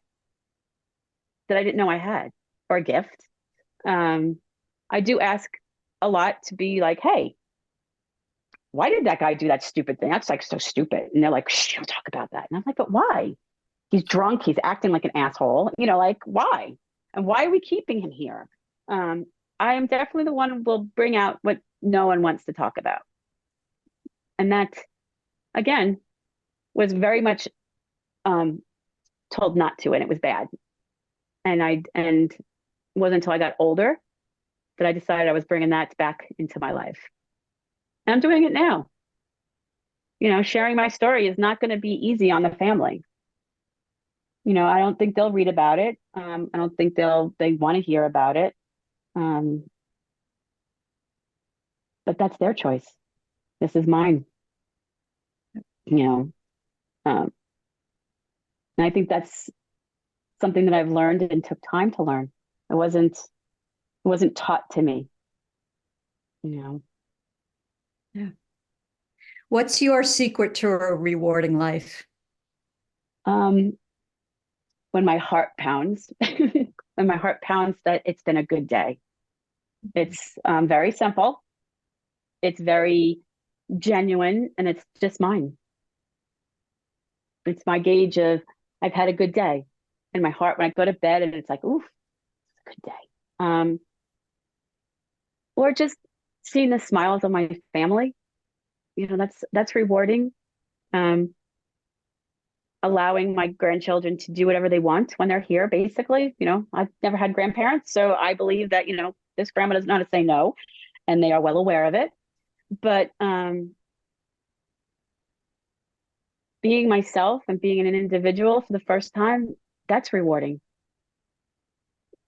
that I didn't know I had, or a gift. I do ask a lot to be like, hey, why did that guy do that stupid thing? That's like so stupid. And they're like, shh, don't talk about that. And I'm like, but why? He's drunk. He's acting like an asshole. You know, like, why? And why are we keeping him here? I am definitely the one who will bring out what no one wants to talk about. And that, again, was very much told not to, and it was bad. And it wasn't until I got older that I decided I was bringing that back into my life. And I'm doing it now. You know, sharing my story is not going to be easy on the family. You know, I don't think they'll read about it. I don't think they want to hear about it. But that's their choice. This is mine. You know, and I think that's something that I've learned and took time to learn. It wasn't taught to me. You know. Yeah. What's your secret to a rewarding life? When my heart pounds, when my heart pounds that it's been a good day. It's very simple. It's very genuine, and it's just mine. It's my gauge of I've had a good day. In my heart, when I go to bed and it's like, oof, it's a good day. Or just seeing the smiles of my family, you know, that's rewarding. Allowing my grandchildren to do whatever they want when they're here, basically. You know, I've never had grandparents, so I believe that, you know, this grandma doesn't know how to say no, and they are well aware of it. But being myself and being an individual for the first time, that's rewarding.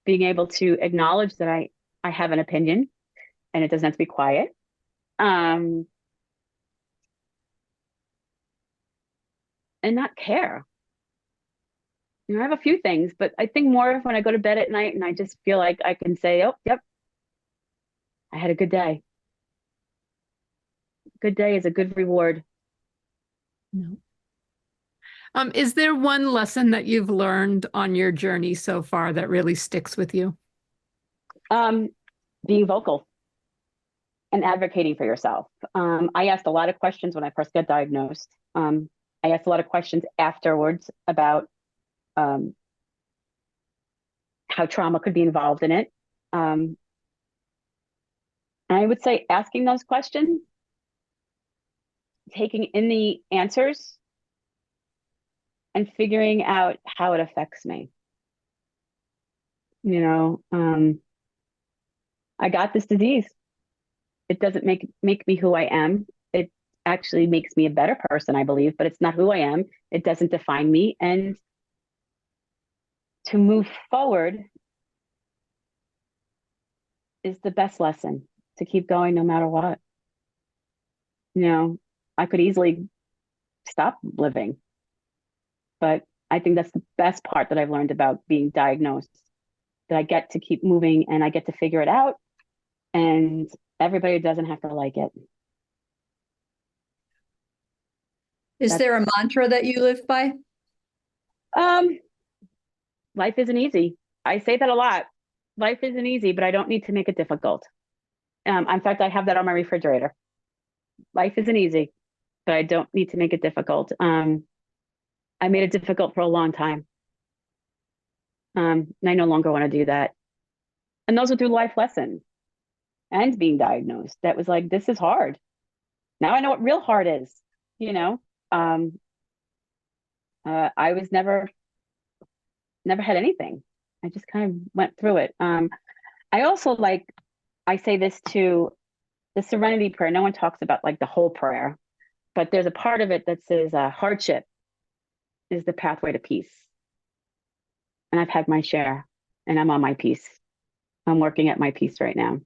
Being able to acknowledge that I have an opinion and it doesn't have to be quiet. And not care. You know, I have a few things, but I think more of when I go to bed at night and I just feel like I can say, oh, yep, I had a good day. Good day is a good reward. No. Is there one lesson that you've learned on your journey so far that really sticks with you? Being vocal and advocating for yourself. I asked a lot of questions when I first got diagnosed. I asked a lot of questions afterwards about how trauma could be involved in it. And I would say asking those questions, taking in the answers, and figuring out how it affects me. You know, I got this disease. It doesn't make me who I am. It actually makes me a better person, I believe, but it's not who I am. It doesn't define me. And to move forward is the best lesson, to keep going no matter what. You know, I could easily stop living, but I think that's the best part that I've learned about being diagnosed, that I get to keep moving and I get to figure it out, and everybody doesn't have to like it. Is there a mantra that you live by? Life isn't easy. I say that a lot. Life isn't easy, but I don't need to make it difficult. In fact, I have that on my refrigerator. Life isn't easy, but I don't need to make it difficult. I made it difficult for a long time. And I no longer want to do that. And those are through life lessons and being diagnosed. That was like, this is hard. Now I know what real hard is, you know? I was never had anything. I just kind of went through it. I also I say this too, the serenity prayer. No one talks about like the whole prayer, but there's a part of it that says hardship is the pathway to peace. And I've had my share, and I'm on my peace. I'm working at my peace right now.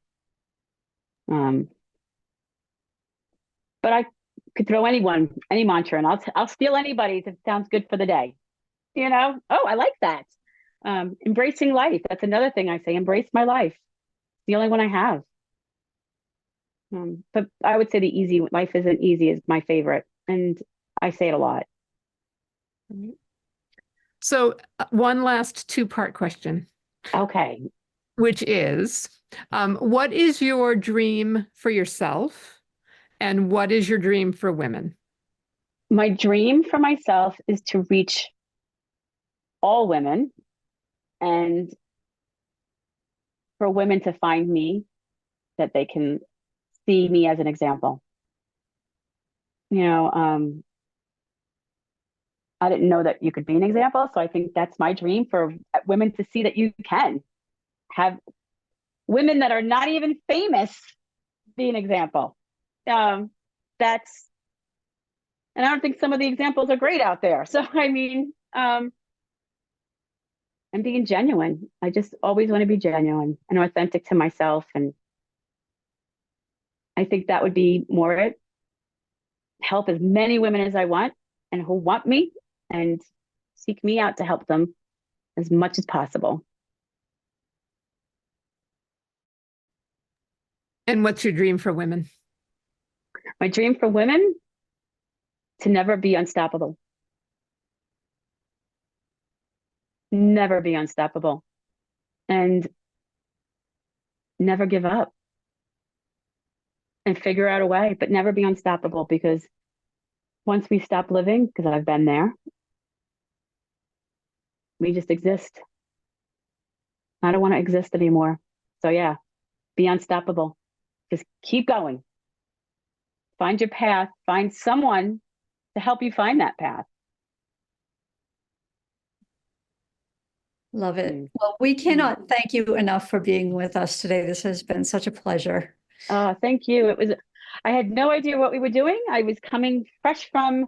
But I could throw any mantra, and I'll steal anybody's if it sounds good for the day. You know, oh, I like that. Embracing life. That's another thing I say. Embrace my life. It's the only one I have. But I would say the easy life isn't easy is my favorite. And I say it a lot. So one last two-part question. Okay. Which is, what is your dream for yourself? And what is your dream for women? My dream for myself is to reach all women and for women to find me, that they can see me as an example. I didn't know that you could be an example. So I think that's my dream, for women to see that you can have women that are not even famous be an example. And I don't think some of the examples are great out there. So, I mean, and being genuine. I just always want to be genuine and authentic to myself. And I think that would be more it. Help as many women as I want and who want me, and seek me out to help them as much as possible. And what's your dream for women? My dream for women, to never be unstoppable. Never be unstoppable. And never give up. And figure out a way, but never be unstoppable, because once we stop living, because I've been there, we just exist. I don't want to exist anymore. So yeah, be unstoppable. Just keep going. Find your path. Find someone to help you find that path. Love it. Well, we cannot thank you enough for being with us today. This has been such a pleasure. Thank you. I had no idea what we were doing. I was coming fresh from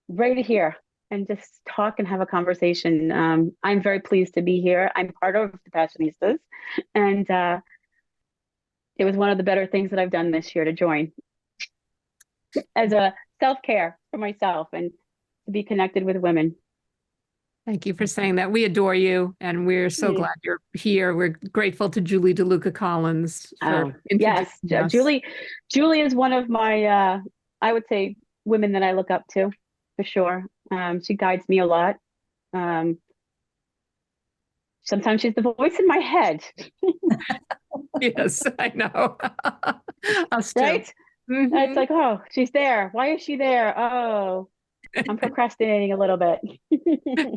ready to hear and just talk and have a conversation. I'm very pleased to be here. I'm part of the Passionistas, and it was one of the better things that I've done this year, to join as a self-care for myself and to be connected with women. Thank you for saying that. We adore you, and we're so glad you're here. We're grateful to Julie DeLuca Collins for introducing us. Julie is one of my, I would say, women that I look up to, for sure. She guides me a lot. Sometimes she's the voice in my head. Yes, I know. Us too. Right? Mm-hmm. It's like, oh, she's there. Why is she there? Oh, I'm procrastinating a little bit.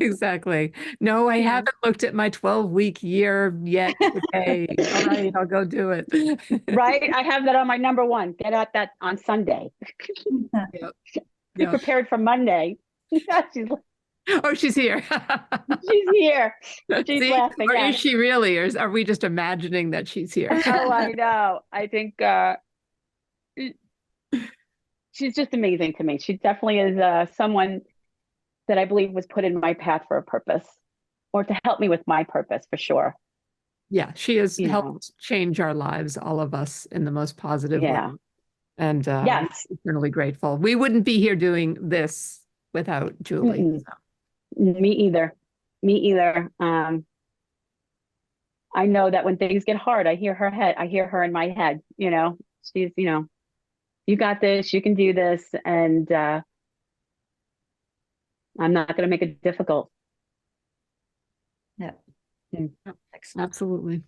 Exactly. No, I haven't looked at my 12-week year yet today. All right, I'll go do it. Right? I have that on my number one. Get at that on Sunday. Be prepared for Monday. Oh, she's here. She's here. She's laughing. Or is she really? Or are we just imagining that she's here? Oh, I know. I think she's just amazing to me. She definitely is someone that I believe was put in my path for a purpose, or to help me with my purpose, for sure. Yeah, she has helped change our lives, all of us, in the most positive way. And yes, I'm eternally grateful. We wouldn't be here doing this without Julie. So. Me either. I know that when things get hard, I hear her in my head. She's, you got this, you can do this, and I'm not going to make it difficult. Yeah. Excellent. Absolutely.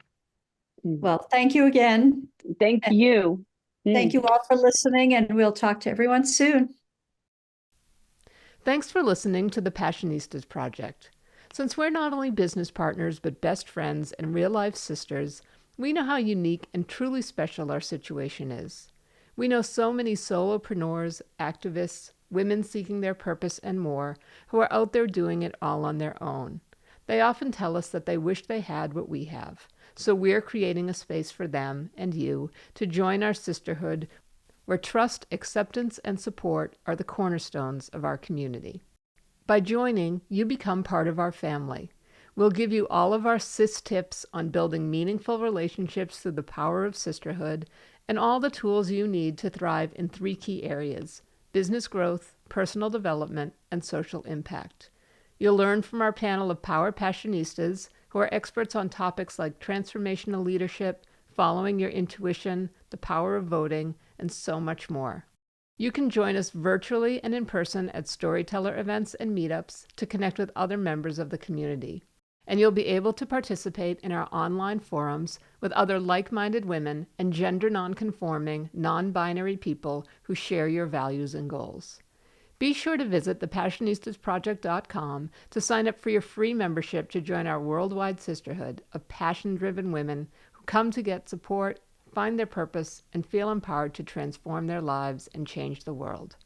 Well, thank you again. Thank you. Thank you all for listening, and we'll talk to everyone soon. Thanks for listening to the Passionistas Project. Since we're not only business partners, but best friends and real-life sisters, we know how unique and truly special our situation is. We know so many solopreneurs, activists, women seeking their purpose, and more, who are out there doing it all on their own. They often tell us that they wish they had what we have, so we're creating a space for them and you to join our sisterhood, where trust, acceptance, and support are the cornerstones of our community. By joining, you become part of our family. We'll give you all of our sis tips on building meaningful relationships through the power of sisterhood, and all the tools you need to thrive in 3 key areas: business growth, personal development, and social impact. You'll learn from our panel of power passionistas who are experts on topics like transformational leadership, following your intuition, the power of voting, and so much more. You can join us virtually and in person at storyteller events and meetups to connect with other members of the community. And you'll be able to participate in our online forums with other like-minded women and gender non-conforming, non-binary people who share your values and goals. Be sure to visit thepassionistasproject.com to sign up for your free membership to join our worldwide sisterhood of passion-driven women who come to get support, find their purpose, and feel empowered to transform their lives and change the world.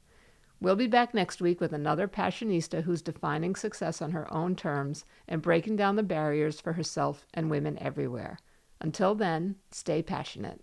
We'll be back next week with another Passionista who's defining success on her own terms and breaking down the barriers for herself and women everywhere. Until then, stay passionate.